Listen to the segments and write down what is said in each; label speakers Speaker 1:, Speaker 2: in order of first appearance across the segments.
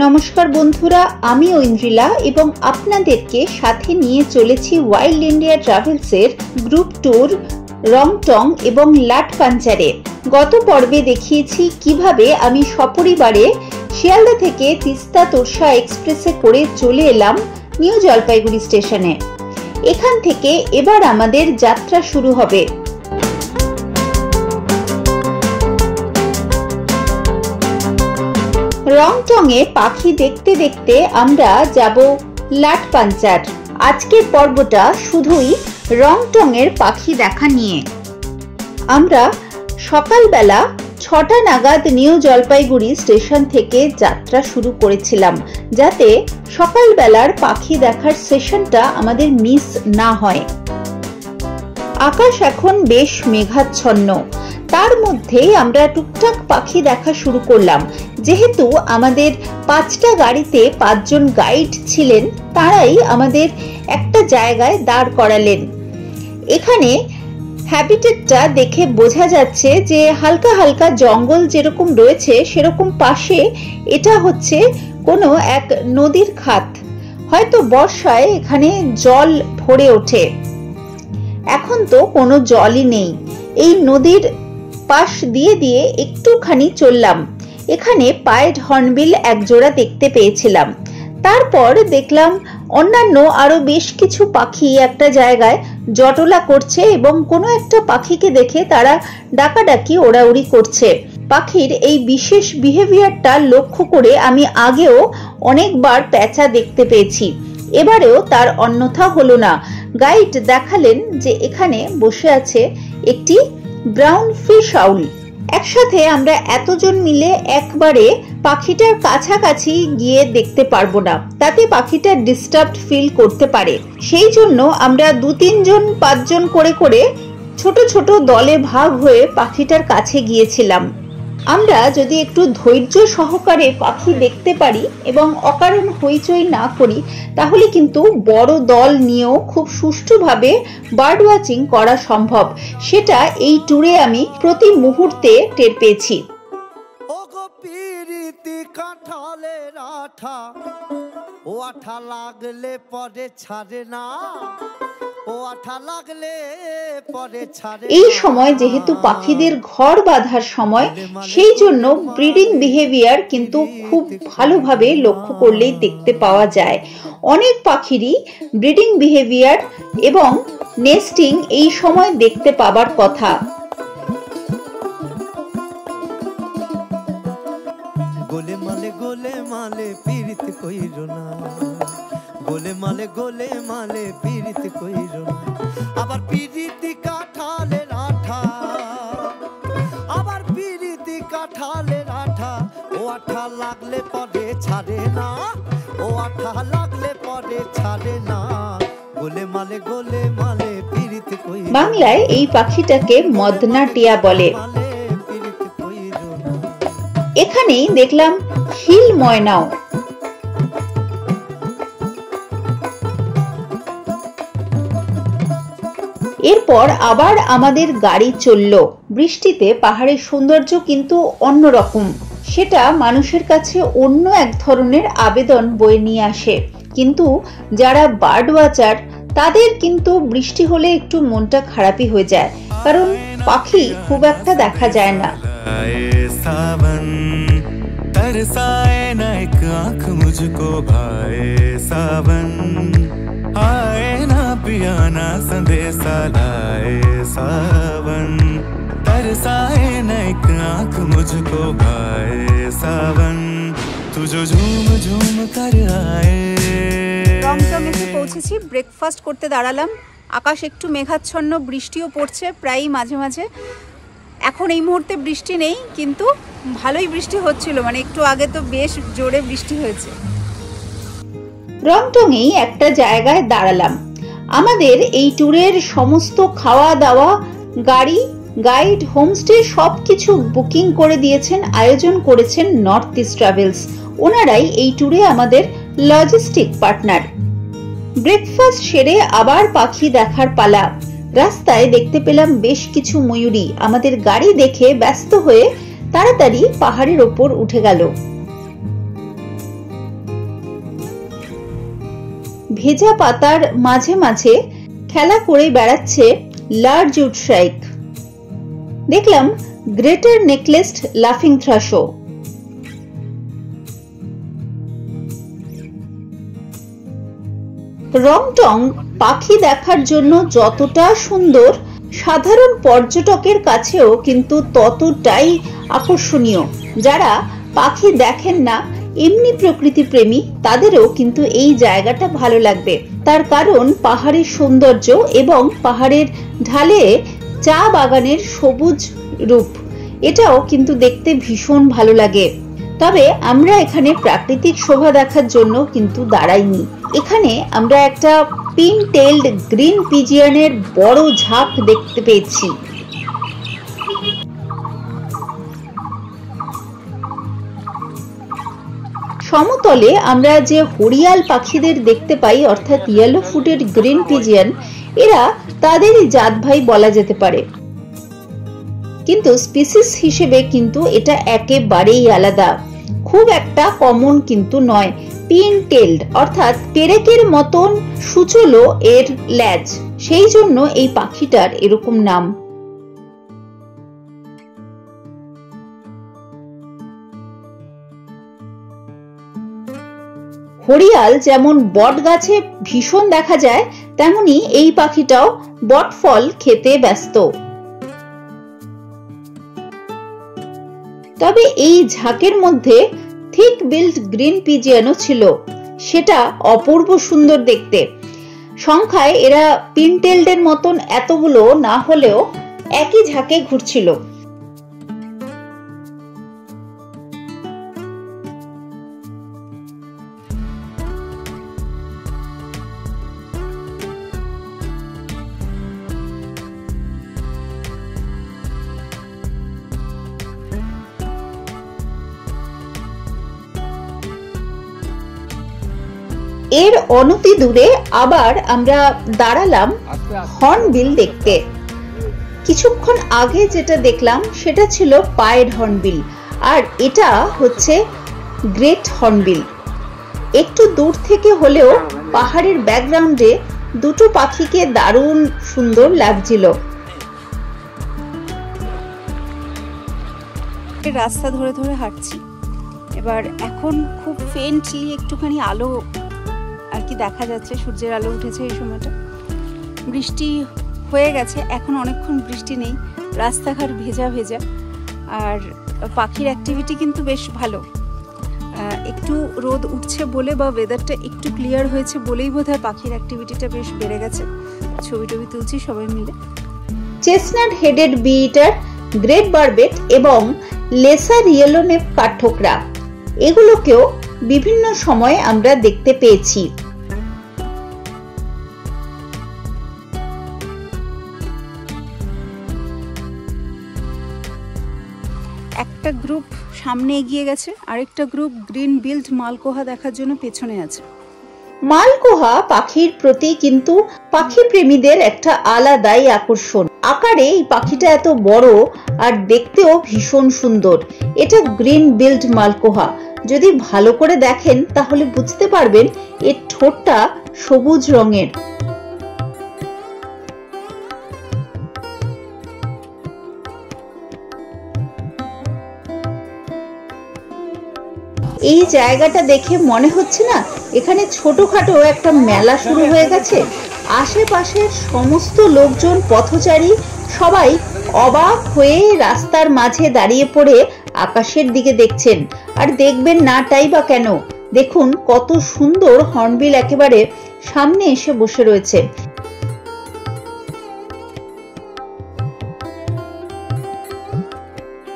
Speaker 1: নমস্কার বন্ধুরা, আমি ঐন্দ্রিলা এবং আপনাদেরকে সাথে নিয়ে চলেছি ওয়াইল্ড ইন্ডিয়া ট্রাভেলসের গ্রুপ ট্যুর রংটং এবং লাটপাঞ্চারে। গত পর্বে দেখিয়েছি কিভাবে আমি সপরিবারে শিয়ালদা থেকে তিস্তা তোরসা এক্সপ্রেসে করে চলে এলাম নিউ জলপাইগুড়ি স্টেশনে। এখান থেকে এবার আমাদের যাত্রা শুরু হবে। রংটং এ পাখি দেখতে দেখতে আমরা যাব লাটপাঞ্চার। আজকের পর্বটা শুধুই রংটং এর পাখি দেখা নিয়ে। আমরা সকালবেলা ৬টা নাগাদ নিউ জলপাইগুড়ি স্টেশন থেকে যাত্রা শুরু করেছিলাম, যাতে সকালবেলার পাখি দেখার সেশনটা আমাদের মিস না হয়। আকাশ এখন বেশ মেঘাচ্ছন্ন, তার মধ্যে আমরা টুকটাক পাখি দেখা শুরু করলাম। যেহেতু আমাদের 5টা গাড়িতে 5 জন গাইড ছিলেন, তারাই আমাদের একটা জায়গায় দাঁড় করালেন। এখানে হ্যাবিটেটটা দেখে বোঝা যাচ্ছে যে হালকা হালকা জঙ্গল যেরকম রয়েছে সেরকম পাশে এটা হচ্ছে কোনো এক নদীর খাত। হয়তো বর্ষায় এখানে জল ভরে ওঠে। এখন তো কোনো জলই নেই। এই নদীর পাশ দিয়ে দিয়ে একটুখানি চললাম। এখানে পায়েড হর্নবিল এক জোড়া দেখতে পেয়েছিলাম। তারপর দেখলাম অন্যান্য আরো বেশ কিছু পাখি একটা জায়গায় জটলা করছে এবং কোনো একটা পাখিকে দেখে তারা ডাকাডাকি ওড়াউড়ি করছে। পাখির এই বিশেষ বিহেভিয়ারটা লক্ষ্য করে আমি আগেও অনেকবার প্যাঁচা দেখতে পেয়েছি, এবারেও তার অন্যথা হলো না। গাইড দেখালেন যে এখানে বসে আছে একটি ব্রাউন ফিশ আউল। একসাথে আমরা এতজন মিলে একবারে পাখিটার কাছাকাছি গিয়ে দেখতে পারবো না, তাতে পাখিটা ডিস্টার্বড ফিল করতে পারে। সেই জন্য আমরা 2-3 জন 5 জন করে করে ছোট ছোট দলে ভাগ হয়ে পাখিটার কাছে গিয়েছিলাম। আমরা যদি একটু ধৈর্য সহকারে পাখি দেখতে পারি এবং অকারণ হইচই না করি, তাহলে কিন্তু বড় দল নিয়েও খুব সুষ্ঠুভাবে বার্ড ওয়াচিং করা সম্ভব। সেটা এই ট্যুরে আমি প্রতি মুহূর্তে টের পেয়েছি। এই সময় যেহেতু পাখিদের ঘর বাঁধার সময়, সেই জন্য ব্রিডিং বিহেভিয়ার কিন্তু খুব ভালোভাবে লক্ষ্য করলেই দেখতে পাওয়া যায়। অনেক পাখিরই ব্রিডিং বিহেভিয়ার এবং নেস্টিং এই সময় দেখতে পাবার কথা। গোলে মালে পীড়িত কইরো না, গোলে মালে পীড়িত কইরো না। আবার পীড়িতি কাঁঠালের আঠা, আবার পীড়িতি কাঁঠালের আঠা। ও আঠা লাগলে পরে ছাড়ে না, ও আঠা লাগলে পরে ছাড়ে না। গোলে মালে পীড়িত কইরো। বাংলায় এই পাখিটাকে মদনা টিয়া বলে। এখানেই দেখলাম হিল ময়নাও। এরপর আবার আমাদের গাড়ি চলল। বৃষ্টিতে পাহাড়ের সৌন্দর্য কিন্তু অন্যরকম। সেটা মানুষের কাছে অন্য এক ধরনের আবেদন বয়ে নিয়ে আসে। কিন্তু যারা বার্ড ওয়াচার, তাদের কিন্তু বৃষ্টি হলে একটু মনটা খারাপই হয়ে যায়, কারণ পাখি খুব একটা দেখা যায় না। तरसाए ना एक आँख मुझको भाए सावन, आए ना पिया ना संदेशा लाए सावन, तरसाए ना एक आँख मुझको भाए सावन, तू जो झूम झूम कर आए। রংটং এসে পৌঁছেছি, ব্রেকফাস্ট করতে দাঁড়ালাম। আকাশ একটু মেঘাচ্ছন্ন, বৃষ্টিও পড়ছে প্রায়ই মাঝে মাঝে। এখন এই মুহূর্তে বৃষ্টি নেই, কিন্তু ভালোই বৃষ্টি হচ্ছিল, মানে একটু আগে তো বেশ জোরে বৃষ্টি হয়েছে। রংটং এই একটা জায়গায় দাঁড়ালাম। আমাদের এই ট্যুরের সমস্ত খাওয়া দাওয়া, গাড়ি, গাইড, হোমস্টে সবকিছু বুকিং করে দিয়েছেন, আয়োজন করেছেন নর্থ ইস্ট ট্রাভেলস। ওনারাই এই ট্যুরে আমাদের লজিস্টিক পার্টনার। ব্রেকফাস্ট সেরে আবার পাখি দেখার পালা। রাস্তায় দেখতে পেলাম বেশ কিছু ময়ূরী। আমাদের গাড়ি দেখে ব্যস্ত হয়ে তাড়াতাড়ি পাহাড়ের ওপর উঠে গেল। ভেজা পাতার মাঝে মাঝে খেলা করে বেড়াচ্ছে লার্জ উডশ্রাইক। দেখলাম গ্রেটার নেকলেসড লাফিং থ্রাশও। রংটং পাখি দেখার জন্য যতটা সুন্দর, সাধারণ পর্যটকের কাছেও কিন্তু ততটাই আকর্ষণীয়। যারা পাখি দেখেন না, এমনি প্রকৃতি প্রেমী, তাদেরও কিন্তু এই জায়গাটা ভালো লাগবে। তার কারণ পাহাড়ের সৌন্দর্য এবং পাহাড়ের ঢালে চা বাগানের সবুজ রূপ, এটাও কিন্তু দেখতে ভীষণ ভালো লাগে। তবে আমরা এখানে প্রাকৃতিক শোভা দেখার জন্য কিন্তু দাঁড়াইনি। এখানে আমরা একটা পিন টেইলড গ্রিন পিজিয়নের বড় ঝাঁক দেখতে পেয়েছি। সমতলে আমরা যে হরিয়াল পাখিদের দেখতে পাই, অর্থাৎ ইয়েলো ফুটেড গ্রিন পিজিয়ন, এরা তাদেরই জাত ভাই বলা যেতে পারে, কিন্তু স্পিসিস হিসেবে কিন্তু এটা একেবারেই আলাদা, খুব একটা কমন কিন্তু নয়। পিন টেইলড অর্থাৎ পেরেকের মতন সুচলো এর ল্যাজ, সেই জন্য এই পাখিটার এরকম নাম। হরিয়াল যেমন বট গাছে ভীষণ দেখা যায়, তেমনি এই পাখিটাও বট ফল খেতে ব্যস্ত। তবে এই ঝাঁকের মধ্যে থিক বিল্ড গ্রিন পিজিয়নও ছিল, সেটা অপূর্ব সুন্দর দেখতে। সংখ্যায় এরা পিনটেইলডের মতন এতগুলো না হলেও একই ঝাঁকে ঘুরছিল। এর অনতি দূরে আবার আমরা দাঁড়ালাম হর্নবিল দেখতে। কিছুক্ষণ আগে যেটা দেখলাম সেটা ছিল পায়েড হর্নবিল, আর এটা হচ্ছে গ্রেট হর্নবিল। একটু দূর থেকে হলেও পাহাড়ের ব্যাকগ্রাউন্ডে দুটো পাখিকে দারুণ সুন্দর লাগছিল।
Speaker 2: রাস্তা ধরে ধরে হাঁটছি, এবার এখন খুব ফেন্টলি একটুখানি আলো আর কি দেখা যাচ্ছে, সূর্যের আলো উঠেছে এই সময়টা। বৃষ্টি হয়ে গেছে, এখন অনেকক্ষণ বৃষ্টি নেই, রাস্তাঘাট ভেজা ভেজা, আর পাখির অ্যাক্টিভিটি কিন্তু বেশ ভালো। একটু রোদ উঠছে বলে বা ওয়েদারটা একটু ক্লিয়ার হয়েছে বলেই বোধহয় পাখির অ্যাক্টিভিটিটা বেশ বেড়ে গেছে। ছবি টবি তুলছি সবাই মিলে।
Speaker 1: চেস্টনাট হেডেড বি-ইটার, গ্রেট বারবেট এবং লেসার ইয়েলোনেক কাঠঠোকরা, এগুলোকেও বিভিন্ন সময়ে আমরা দেখতে পেয়েছি।
Speaker 2: একটা গ্রুপ সামনে এগিয়ে গেছে, আরেকটা গ্রুপ গ্রিন বিল্ড মালকোহা দেখার জন্য পেছনে আছে।
Speaker 1: মালকোহা পাখির প্রতি কিন্তু পাখি প্রেমীদের একটা আলাদাই আকর্ষণ। আকারে এই পাখিটা এত বড় আর দেখতেও ভীষণ সুন্দর। এটা গ্রিন বিল্ড মালকোহা। যদি ভালো করে দেখেন তাহলে বুঝতে পারবেন এর ঠোঁটটা সবুজ রঙের। এই জায়গাটা দেখে মনে হচ্ছে না এখানে ছোটখাটো একটা মেলা শুরু হয়ে গেছে। আশেপাশের সমস্ত লোকজন, পথচারী সবাই অবাক হয়ে রাস্তার মাঝে দাঁড়িয়ে পড়ে আকাশের দিকে দেখছেন। আর দেখবেন না তাই বা কেন, দেখুন কত সুন্দর হর্নবিল একেবারে সামনে এসে বসে রয়েছে।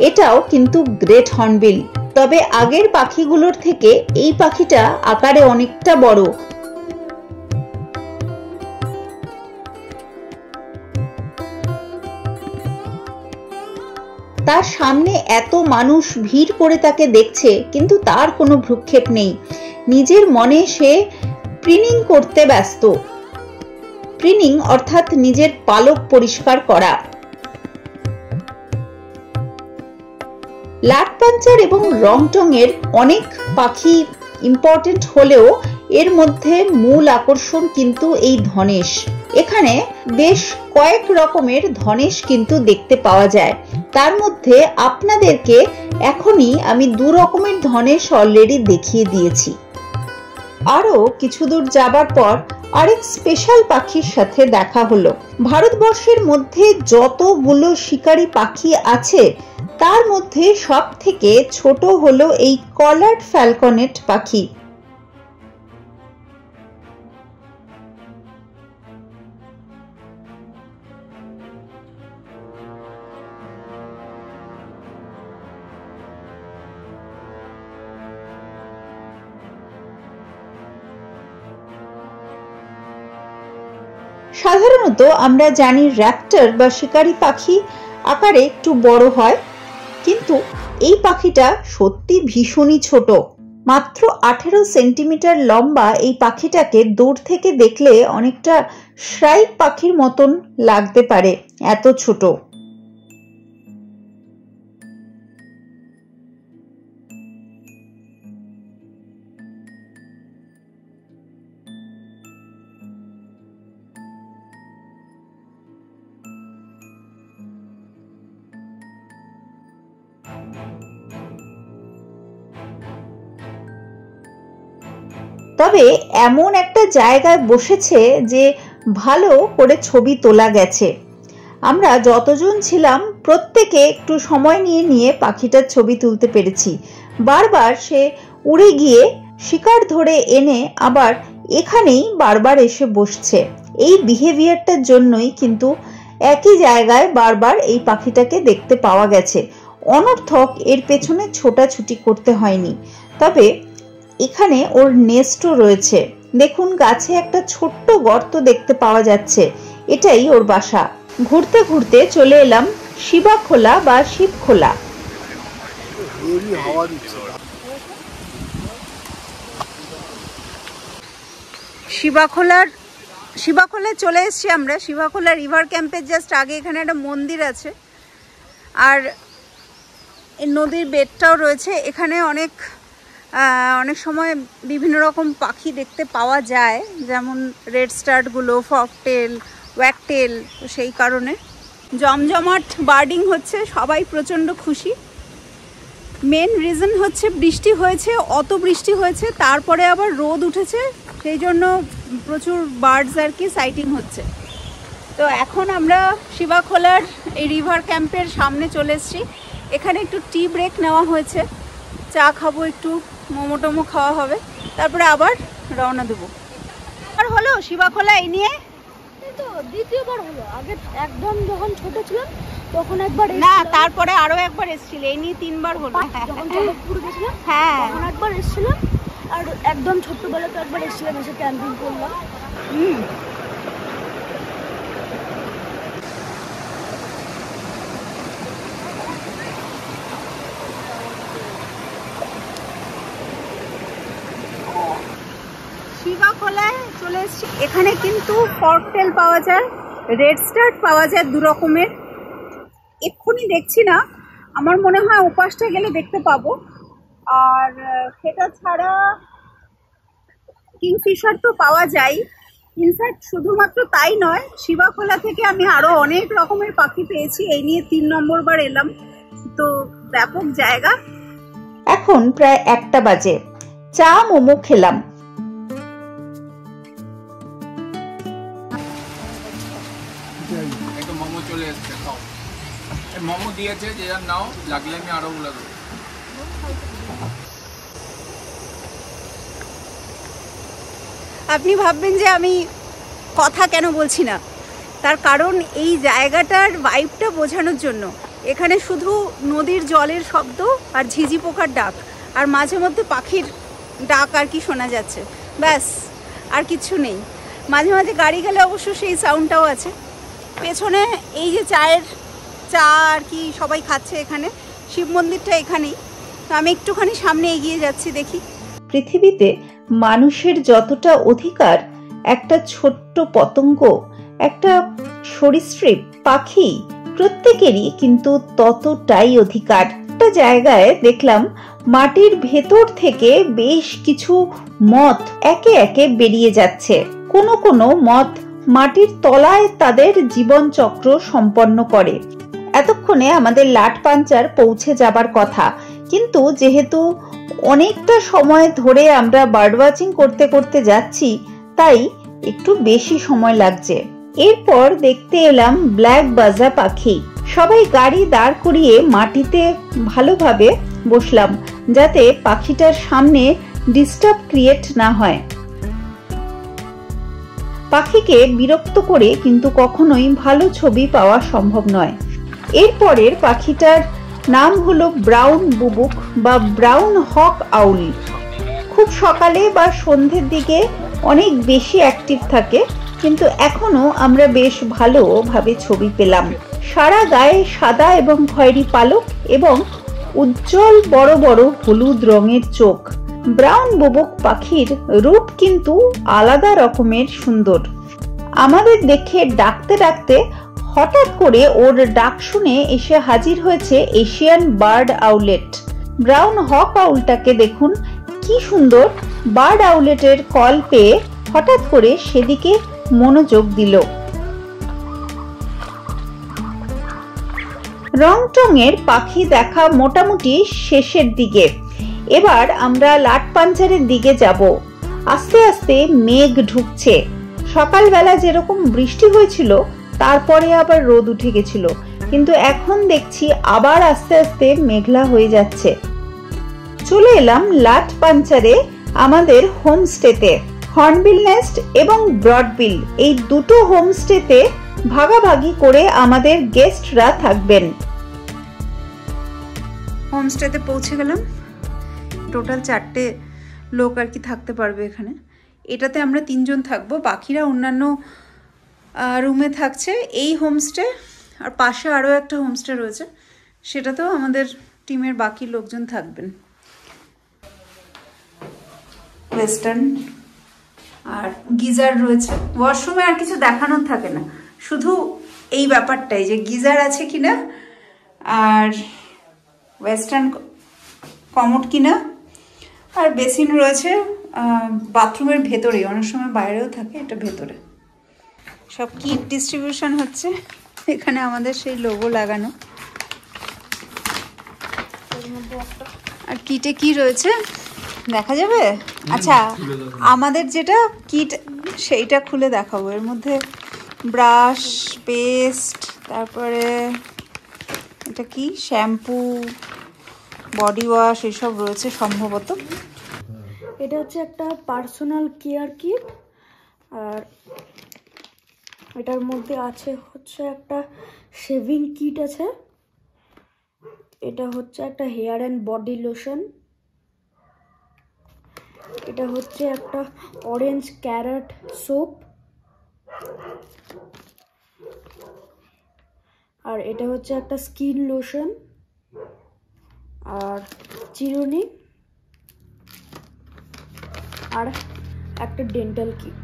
Speaker 1: এটাও কিন্তু গ্রেট হর্নবিল, তবে আগের পাখিগুলোর থেকে এই পাখিটা আকারে অনেকটা বড়। তার সামনে এত মানুষ ভিড় করে তাকে দেখছে, কিন্তু তার কোনো ভ্রুক্ষেপ নেই। নিজের মনে সে প্রিনিং করতে ব্যস্ত। প্রিনিং অর্থাৎ নিজের পালক পরিষ্কার করা। লাটপাঞ্চার এবং রংটং এর অনেক পাখি ইম্পর্টেন্ট হলেও এর মধ্যে মূল আকর্ষণ কিন্তু এই ধনেশ। এখানে বেশ কয়েক রকমের ধনেশ কিন্তু দেখতে পাওয়া যায়। তার মধ্যে আপনাদেরকে এখনই আমি 2 রকমের ধনেশ অলরেডি দেখিয়ে দিয়েছি। আরো কিছু দূর যাবার পর আরেক স্পেশাল পাখির সাথে দেখা হলো। ভারতবর্ষের মধ্যে যতগুলো শিকারী পাখি আছে তার মধ্যে সব থেকে ছোট হলো এই কলার্ড ফ্যালকনেট পাখি। সাধারণত আমরা জানি র্যাপ্টর বা শিকারী পাখি আকারে একটু বড় হয়, কিন্তু এই পাখিটা সত্যি ভীষণই ছোট। মাত্র 18 সেন্টিমিটার লম্বা এই পাখিটাকে দূর থেকে দেখলে অনেকটা শ্রাইক পাখির মতন লাগতে পারে, এত ছোট। তবে এমন একটা জায়গায় বসেছে যে ভালো করে ছবি তোলা গেছে। আমরা যতজন ছিলাম প্রত্যেকে একটু সময় নিয়ে নিয়ে পাখিটার ছবি তুলতে পেরেছি। বারবার সে উড়ে গিয়ে শিকার ধরে এনে আবার এখানেই বারবার এসে বসছে। এই বিহেভিয়ারটার জন্যই কিন্তু একই জায়গায় বারবার এই পাখিটাকে দেখতে পাওয়া গেছে। অনর্থক এর পেছনে ছোটাছুটি করতে হয়নি। তবে এখানে ওর নেস্টও রয়েছে। দেখুন, গাছে একটা ছোট্ট গর্ত দেখতে পাওয়া যাচ্ছে, এটাই ওর বাসা। ঘুরতে ঘুরতে চলে এলাম শিবাখোলা বা শিবখোলা।
Speaker 2: শিবাখোলায় চলে এসেছি আমরা। শিবাখোলা রিভার ক্যাম্পের জাস্ট আগে এখানে একটা মন্দির আছে, আর এই নদীর বেডটাও রয়েছে। এখানে অনেক সময় বিভিন্ন রকম পাখি দেখতে পাওয়া যায়, যেমন রেড স্টার্টগুলো, ফকটেল, ওয়াকটেল। তো সেই কারণে জমজমাট বার্ডিং হচ্ছে, সবাই প্রচণ্ড খুশি। মেন রিজন হচ্ছে বৃষ্টি হয়েছে, অত বৃষ্টি হয়েছে, তারপরে আবার রোদ উঠেছে, সেই জন্য প্রচুর বার্ডস আর কি সাইটিং হচ্ছে। তো এখন আমরা শিবাখোলার এই রিভার ক্যাম্পের সামনে চলে এসেছি। এখানে একটু টি ব্রেক নেওয়া হয়েছে, চা খাবো, একটু মোমো টোমো খাওয়া হবে, তারপরে আবার রওনা দেবো। আর হলো শিবাখোলা এই নিয়ে
Speaker 3: তো দ্বিতীয়বার হলো। আগে একদম যখন ছোট ছিলাম তখন একবার,
Speaker 2: না তারপরে আরো একবার এসেছিল। এই নিয়ে 3 বার হলো।
Speaker 3: যখন জগৎপুর গেছিলাম
Speaker 2: হ্যাঁ
Speaker 3: তখন একবার এসেছিলাম, আর একদম ছোট্টবেলাতে একবার এসেছিলাম, এসে ক্যাম্পিং করলাম।
Speaker 2: শিবাখোলায় চলে এসেছি। এখানে কিন্তু ফকটেল পাওয়া যায়, রেড স্টার্ট পাওয়া যায় 2 রকমের। এক্ষুনি দেখছি না, আমার মনে হয় ওপাশটা গেলে দেখতে পাবো। আর সেটা ছাড়া কিংফিশার তো পাওয়া যায়। ইনফ্যাক্ট শুধুমাত্র তাই নয়, শিবাখোলা থেকে আমি আরো অনেক রকমের পাখি পেয়েছি। এই নিয়ে 3 নম্বর বার এলাম। তো ব্যাপক জায়গা।
Speaker 1: এখন প্রায় 1টা বাজে। চা মোমো খেলাম।
Speaker 4: মোমো চলে এসছে, মোমো দিয়েছে, যে যার নাও লাগলে আমি আরো বলে দেবো।
Speaker 2: আপনি ভাববেন যে আমি কথা কেন বলছি না, তার কারণ এই জায়গাটার ভাইবটা বোঝানোর জন্য। এখানে শুধু নদীর জলের শব্দ আর ঝিঝি পোকার ডাক, আর মাঝে মধ্যে পাখির ডাক আর কি শোনা যাচ্ছে, ব্যাস, আর কিছু নেই। মাঝে মাঝে গাড়ি গেলে অবশ্য সেই সাউন্ডটাও আছে। পেছনে এই যে চা আর কি সবাই খাচ্ছে, এখানে শিব মন্দিরটা এখানেই। তো আমি একটুখানি সামনে এগিয়ে যাচ্ছি, দেখি।
Speaker 1: পৃথিবীতে মানুষের যতটা অধিকার, একটা ছোট্ট পতঙ্গ, একটা সরীসৃপ পাখি, প্রত্যেকেরই কিন্তু ততটাই অধিকার। একটা জায়গায় দেখলাম মাটির ভেতর থেকে বেশ কিছু মথ একে একে বেরিয়ে যাচ্ছে। কোনো কোনো মথ মাটির তলায় তাদের জীবন চক্র সম্পন্ন করে। এতক্ষণে আমাদের লাট পাঞ্চার পৌঁছে যাবার কথা, কিন্তু যেহেতু অনেকটা সময় ধরে আমরা বার্ড ওয়াচিং করতে করতে যাচ্ছি, তাই একটু বেশি সময় লাগছে। এরপর দেখতে এলাম ব্ল্যাক বাজা পাখি। সবাই গাড়ি দাঁড় করিয়ে মাটিতে ভালোভাবে বসলাম, যাতে পাখিটার সামনে ডিস্টার্ব ক্রিয়েট না হয়। পাখিকে বিরক্ত করে কিন্তু কখনোই ভালো ছবি পাওয়া সম্ভব নয়। এরপরের পাখিটার নাম হলো ব্রাউন বুবুক বা ব্রাউন হক আউল। খুব সকালে বা সন্ধ্যের দিকে অনেক বেশি অ্যাক্টিভ থাকে, কিন্তু এখনো আমরা বেশ ভালোভাবে ছবি পেলাম। সারা গায়ে সাদা এবং খয়েরি পালক এবং উজ্জ্বল বড় বড় হলুদ রঙের চোখ। ব্রাউন বুবুক পাখির রূপ কিন্তু আলাদা রকমের সুন্দর। আমাদের দেখে ডাকতে ডাকতে হঠাৎ করে ওর ডাক শুনে এসে হাজির হয়েছে এশিয়ান বার্ড আউলেট। ব্রাউন হক আউলটাকে দেখুন কি সুন্দর, বার্ড আউলেটের কল পেয়ে হঠাৎ করে সেদিকে মনোযোগ দিল। রংটংয়ের পাখি দেখা মোটামুটি শেষের দিকে। এবার আমরা লাট পাঞ্চারের দিকে যাব। আস্তে আস্তে মেঘ ঢুকছে। সকালবেলা যেরকম বৃষ্টি হয়েছিল, তারপরে আবার রোদ উঠে গেছিল, কিন্তু এখন দেখছি আবার আস্তে আস্তে মেঘলা হয়ে যাচ্ছে। চলে এলাম লাট পাঞ্চারে আমাদের হোমস্টেতে। হর্নবিল নেস্ট এবং ব্রডবিল এই দুটো হোমস্টেতে ভাগাভাগি করে আমাদের গেস্টরা থাকবেন।
Speaker 2: হোমস্টেতে পৌঁছে গেলাম। টোটাল 4টে লোক আর কি থাকতে পারবে এখানে। এটাতে আমরা 3 জন থাকবো, বাকিরা অন্যান্য রুমে থাকছে। এই হোমস্টে আর পাশে আরও একটা হোমস্টে রয়েছে, সেটাতেও আমাদের টিমের বাকি লোকজন থাকবেন। ওয়েস্টার্ন আর গিজার রয়েছে। ওয়াশরুমে আর কিছু দেখানোর থাকে না, শুধু এই ব্যাপারটাই যে গিজার আছে কিনা আর ওয়েস্টার্ন কমোড কিনা, আর বেসিন রয়েছে বাথরুমের ভেতরেই, অনেক সময় বাইরেও থাকে, এটা ভেতরে। সব কিট ডিস্ট্রিবিউশন হচ্ছে। এখানে আমাদের সেই লোগো লাগানো। আর কিটে কি রয়েছে দেখা যাবে? আচ্ছা, আমাদের যেটা কিট সেইটা খুলে দেখাবো। এর মধ্যে ব্রাশ, পেস্ট, তারপরে এটা কি শ্যাম্পু, বডি ওয়াশ এসব রয়েছে সম্ভবত।
Speaker 3: এটা হচ্ছে একটা পার্সোনাল কেয়ার কিট, আর এটার মধ্যে আছে হচ্ছে একটা শেভিং কিট আছে। এটা হচ্ছে একটা হেয়ার অ্যান্ড বডি লোশন। এটা হচ্ছে একটা অরেঞ্জ ক্যারট সোপ, আর এটা হচ্ছে একটা স্কিন লোশন আর চিরুনি, আর একটা ডেন্টাল কিট।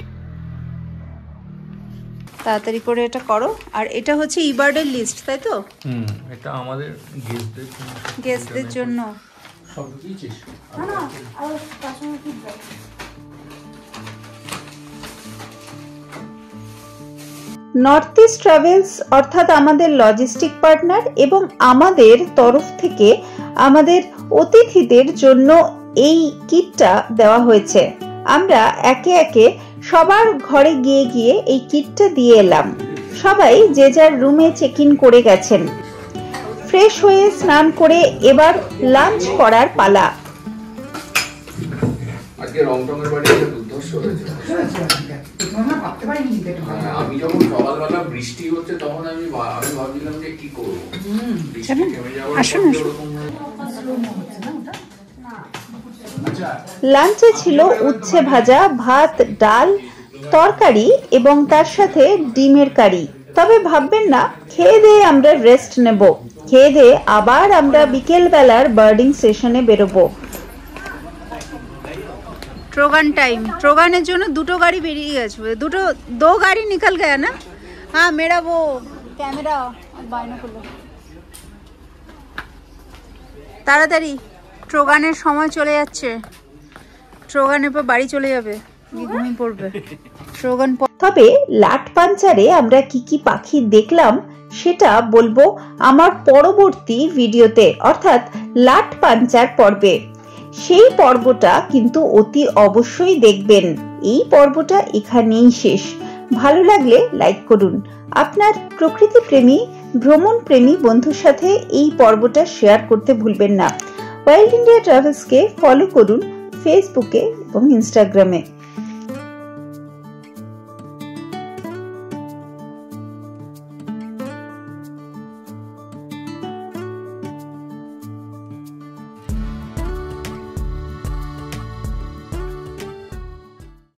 Speaker 2: তাড়াতাড়ি করে এটা করো। আর এটা হচ্ছে ইবার্ডের লিস্ট, তাই তো?
Speaker 4: এটা আমাদের
Speaker 2: গেস্টদের জন্য।
Speaker 4: সব দিয়েছিস?
Speaker 3: না না, আর কাস্টমার কিট দাও।
Speaker 1: নর্থ ইস্ট ট্রাভেলস অর্থাৎ আমাদের লজিস্টিক পার্টনার এবং আমাদের তরফ থেকে আমাদের অতিথিদের জন্য এই কিটটা দেওয়া হয়েছে। আমরা একে একে সবার ঘরে গিয়ে গিয়ে এই কিটটা দিয়ে এলাম। সবাই যে যার রুমে চেক ইন করে গেছেন। ফ্রেশ হয়ে স্নান করে এবার লাঞ্চ করার পালা।
Speaker 4: আজকে রংটংয়ের বাড়ি একটা দুর্ধর্ষ হয়েছে। আমি যখন সকালবেলা বৃষ্টি হচ্ছে তখন আমি ভাবছিলাম যে কি করবো, বৃষ্টি থেমে যাওয়ার
Speaker 1: লাঞ্চে ছিল উচ্ছে ভাজা, ভাত, ডাল, তরকারি এবং তার সাথে ডিমের কারি। তবে ভাববেন না, খেয়ে দিয়ে আমরা রেস্ট নেব। খেয়ে দিয়ে আবার আমরা বিকেল বেলার বার্ডিং সেশনে বেরোবো।
Speaker 2: ट्रोगन टाइम, ट्रोगনের জন্য 2টো গাড়ি বেরিয়ে গেছে। दो गाड़ी निकल गया ना। हाँ, मेरा वो कैमरा बाइनोकुलर। তাড়াতাড়ি, ট্রোগানের সময় চলে যাচ্ছে। ট্রোগান এরপর বাড়ি চলে যাবে, ঘুমিয়ে পড়বে ট্রোগান।
Speaker 1: তবে লাট পাঞ্চারে আমরা কি কি পাখি দেখলাম সেটা বলবো আমার পরবর্তী ভিডিওতে, অর্থাৎ লাট পাঞ্চার পর্বে। সেই পর্বটা কিন্তু অতি অবশ্যই দেখবেন। এই পর্বটা এখানেই শেষ। ভালো লাগলে লাইক করুন। আপনার প্রকৃতি প্রেমী, ভ্রমণ প্রেমী বন্ধুর সাথে এই পর্বটা শেয়ার করতে ভুলবেন না। ওয়াইল্ড ইন্ডিয়া ট্রাভেলসকে ফলো করুন ফেসবুকে এবং ইনস্টাগ্রামে।